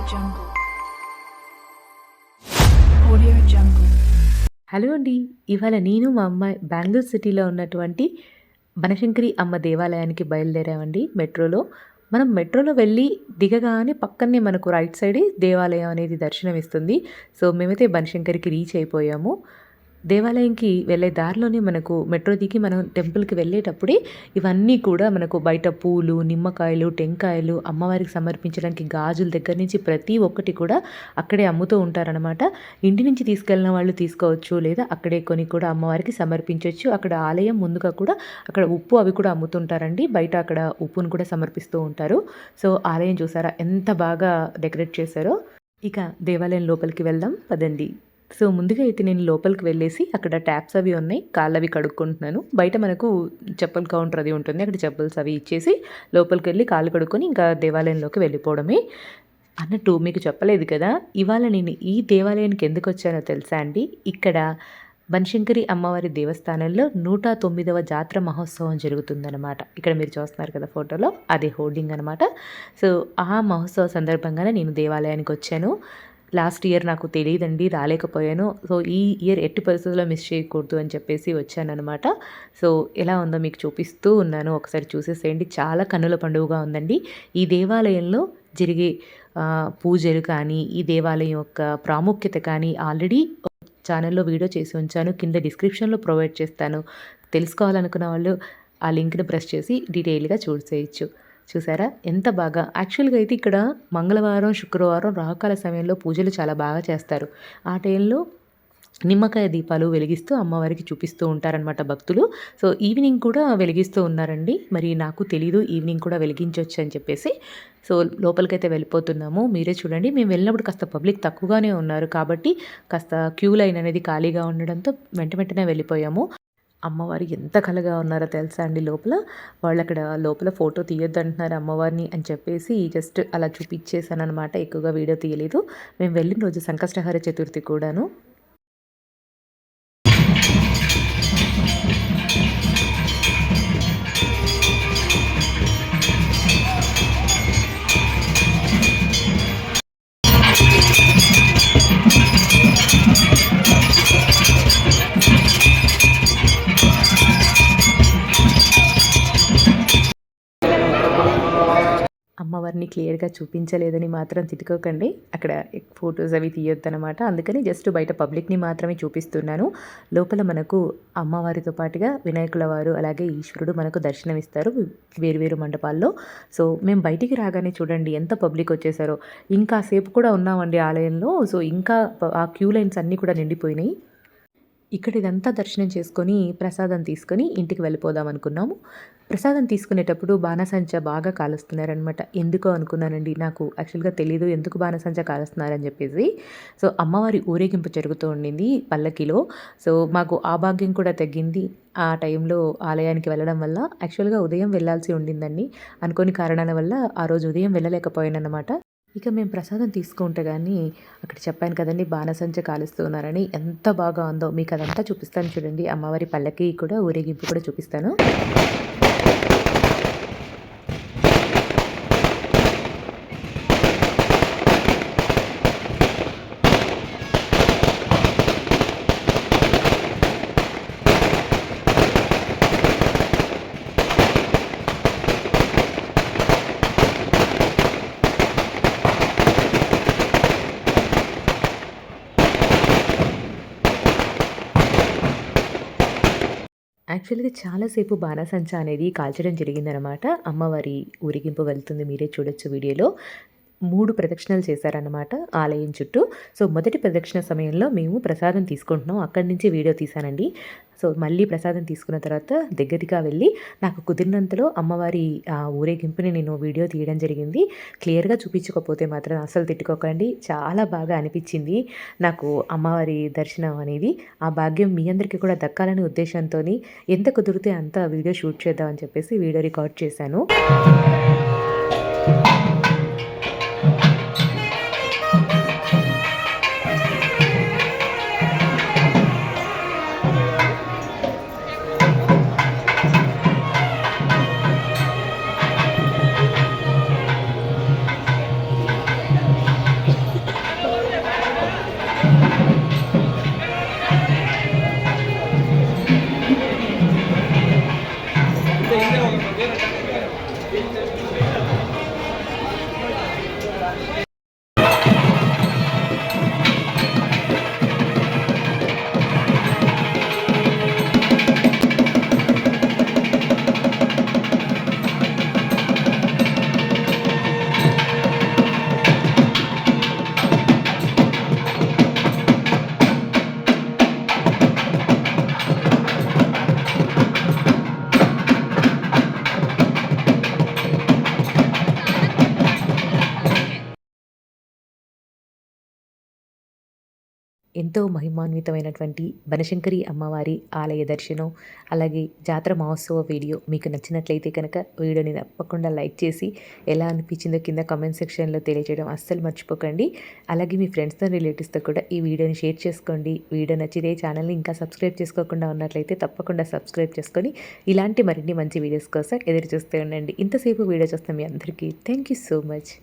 Jungle. Audio Jungle. Hello అండి. ఇవాళ నేను మా అమ్మాయి బెంగుళూరు సిటీలో ఉన్నటువంటి బనశంకరి అమ్మ దేవాలయానికి బయలుదేరామండి మెట్రోలో. మనం మెట్రోలో వెళ్ళి దిగగానే పక్కనే మనకు రైట్ సైడే దేవాలయం అనేది దర్శనమిస్తుంది. సో, మేమైతే బనశంకరికి రీచ్ అయిపోయాము. దేవాలయంకి వెళ్ళే దారిలోనే మనకు మెట్రో దిగి మనం టెంపుల్‌కి వెళ్ళేటప్పుడే ఇవన్నీ కూడా మనకు బయట పూలు, నిమ్మకాయలు, టెంకాయలు, అమ్మవారికి సమర్పించడానికి గాజుల దగ్గర నుంచి ప్రతి ఒక్కటి కూడా అక్కడే అమ్ముతూ ఉంటారనమాట. ఇంటి నుంచి తీసుకెళ్ళిన వాళ్ళు తీసుకోవచ్చు. లేదా అక్కడే కొని కూడా అమ్మవారికి సమర్పించొచ్చు. అక్కడ ఆలయం ముందుగా కూడా అక్కడ ఉప్పు అవి కూడా అమ్ముతుంటారండి. బయట అక్కడ ఉప్పును కూడా సమర్పిస్తూ ఉంటారు. సో, ఆలయం చూసారా ఎంత బాగా డెకరేట్ చేశారో. ఇక దేవాలయం లోపలికి వెళ్దాం పదండి. సో, ముందుగా అయితే నేను లోపలికి వెళ్ళేసి అక్కడ ట్యాప్స్ అవి ఉన్నాయి. కాళ్ళవి కడుక్కుంటున్నాను. బయట మనకు చెప్పుల కౌంటర్ అది ఉంటుంది. అక్కడ చెప్పుల్స్ అవి ఇచ్చేసి లోపలికెళ్ళి కాళ్ళు కడుక్కొని ఇంకా దేవాలయంలోకి వెళ్ళిపోవడమే. అన్నట్టు మీకు చెప్పలేదు కదా! ఇవాళ నేను ఈ దేవాలయానికి ఎందుకొచ్చానో తెలుసా అండి? ఇక్కడ బనశంకరి అమ్మవారి దేవస్థానంలో 109వ జాతర మహోత్సవం జరుగుతుందనమాట. ఇక్కడ మీరు చూస్తున్నారు కదా ఫోటోలో అదే హోర్డింగ్ అనమాట. సో, ఆ మహోత్సవ సందర్భంగానే నేను దేవాలయానికొచ్చాను. లాస్ట్ ఇయర్ నాకు తెలీదండి, రాలేకపోయాను. సో, ఈ ఇయర్ ఎట్టి పరిస్థితుల్లో మిస్ చేయకూడదు అని చెప్పేసి వచ్చాననమాట. సో, ఎలా ఉందో మీకు చూపిస్తూ ఉన్నాను. ఒకసారి చూసేసేయండి. చాలా కన్నుల పండుగగా ఉందండి. ఈ దేవాలయంలో జరిగే పూజలు కానీ, ఈ దేవాలయం యొక్క ప్రాముఖ్యత కానీ ఆల్రెడీ ఛానల్‌లో వీడియో చేసి ఉంచాను. కింద డిస్క్రిప్షన్‌లో ప్రొవైడ్ చేస్తాను. తెలుసుకోవాలనుకున్న వాళ్ళు ఆ లింక్‌ని ప్రెస్ చేసి డీటెయిల్‌గా చూసేయొచ్చు. చూసారా ఎంత బాగా! యాక్చువల్‌గా అయితే ఇక్కడ మంగళవారం, శుక్రవారం రాహుకాల సమయంలో పూజలు చాలా బాగా చేస్తారు. ఆ టైంలో నిమ్మకాయ దీపాలు వెలిగిస్తూ అమ్మవారికి చూపిస్తూ ఉంటారనమాట భక్తులు. సో, ఈవినింగ్ కూడా వెలిగిస్తూ ఉన్నారండి. మరి నాకు తెలీదు ఈవినింగ్ కూడా వెలిగించొచ్చు అని చెప్పేసి. సో, లోపలికైతే వెళ్ళిపోతున్నాము. మీరే చూడండి. మేము వెళ్ళినప్పుడు కాస్త పబ్లిక్ తక్కువగానే ఉన్నారు. కాబట్టి కాస్త క్యూ లైన్ అనేది ఖాళీగా ఉండడంతో వెంటనే వెళ్ళిపోయాము. అమ్మవారు ఎంత కళగా ఉన్నారో తెలుసా అండి లోపల. వాళ్ళక్కడ లోపల ఫోటో తీయొద్దంటున్నారు అమ్మవారిని అని చెప్పేసి జస్ట్ అలా చూపిచ్చేసాననమాట. ఎక్కువగా వీడియో తీయలేదు. మేము వెళ్ళిన రోజు సంకష్టహర చతుర్థి కూడాను. అమ్మవారిని క్లియర్‌గా చూపించలేదని మాత్రం తిట్టుకోకండి. అక్కడ ఫోటోస్ అవి తీయొద్దనమాట. అందుకని జస్ట్ బయట పబ్లిక్‌ని మాత్రమే చూపిస్తున్నాను. లోపల మనకు అమ్మవారితో పాటుగా వినాయకుల వారు అలాగే ఈశ్వరుడు మనకు దర్శనమిస్తారు వేరు మండపాల్లో. సో, మేము బయటికి రాగానే చూడండి ఎంత పబ్లిక్ వచ్చేసారో. ఇంకా సేపు కూడా ఉన్నామండి ఆలయంలో. సో, ఇంకా ఆ క్యూ లైన్స్ అన్నీ కూడా నిండిపోయినాయి. ఇక్కడ ఇదంతా దర్శనం చేసుకొని ప్రసాదం తీసుకొని ఇంటికి వెళ్ళిపోదాం అనుకున్నాము. ప్రసాదం తీసుకునేటప్పుడు బాణసంచా బాగా కాలుస్తున్నారనమాట. ఎందుకో అనుకున్నానండి. నాకు యాక్చువల్‌గా తెలీదు ఎందుకు బాణసంచా కాలుస్తున్నారని చెప్పేసి. సో, అమ్మవారి ఊరేగింపు జరుగుతూ ఉండింది పల్లకిలో. సో, మాకు ఆ భాగ్యం కూడా తగ్గింది. ఆ టైంలో ఆలయానికి వెళ్ళడం వల్ల. యాక్చువల్‌గా ఉదయం వెళ్ళాల్సి ఉండిందండి. అనుకోని కారణాల వల్ల ఆ రోజు ఉదయం వెళ్ళలేకపోయాననమాట. ఇక మేము ప్రసాదం తీసుకుంటే గానీ అక్కడ చెప్పాను కదండీ బాణసంచ కాలుస్తూ ఉన్నారని. ఎంత బాగా ఉందో మీకు అదంతా చూపిస్తాను చూడండి. అమ్మవారి పల్లకి కూడా ఊరేగింపు కూడా చూపిస్తాను. యాక్చువల్‌గా చాలాసేపు బాణాసంచా అనేది కాల్చడం జరిగిందనమాట. అమ్మవారి ఊరేగింపు వెళ్తుంది మీరే చూడొచ్చు వీడియోలో. 3 ప్రదక్షిణలు చేశారనమాట ఆలయం చుట్టూ. సో, మొదటి ప్రదక్షిణ సమయంలో మేము ప్రసాదం తీసుకుంటున్నాం. అక్కడి నుంచి వీడియో తీశానండి. సో, మళ్ళీ ప్రసాదం తీసుకున్న తర్వాత దగ్గరగా వెళ్ళి నాకు కుదిరినంతలో అమ్మవారి ఊరేగింపుని నేను వీడియో తీయడం జరిగింది. క్లియర్‌గా చూపించకపోతే మాత్రం అస్సలు తిట్టుకోకండి. చాలా బాగా అనిపించింది నాకు అమ్మవారి దర్శనం అనేది. ఆ భాగ్యం మీ అందరికీ కూడా దక్కాలనే ఉద్దేశంతోని ఎంత కుదిరితే అంత వీడియో షూట్ చేద్దామని చెప్పేసి వీడియో రికార్డ్ చేశాను. ఎంతో మహిమాన్వితమైనటువంటి బనశంకరి అమ్మవారి ఆలయ దర్శనం, అలాగే జాతర మహోత్సవ వీడియో మీకు నచ్చినట్లయితే కనుక వీడియోని తప్పకుండా లైక్ చేసి, ఎలా అనిపించిందో కింద కామెంట్ సెక్షన్‌లో తెలియజేయడం అస్సలు మర్చిపోకండి. అలాగే మీ ఫ్రెండ్స్‌తో, రిలేటివ్స్‌తో కూడా ఈ వీడియోని షేర్ చేసుకోండి. వీడియో నచ్చితే ఛానల్‌ని ఇంకా సబ్స్క్రైబ్ చేసుకోకుండా ఉన్నట్లయితే తప్పకుండా సబ్స్క్రైబ్ చేసుకొని, ఇలాంటి మరిన్ని మంచి వీడియోస్ కోసం ఎదురు చూస్తూ ఉండండి. ఇంతసేపు వీడియో చూస్తున్న మీ అందరికీ థ్యాంక్ యూ సో మచ్.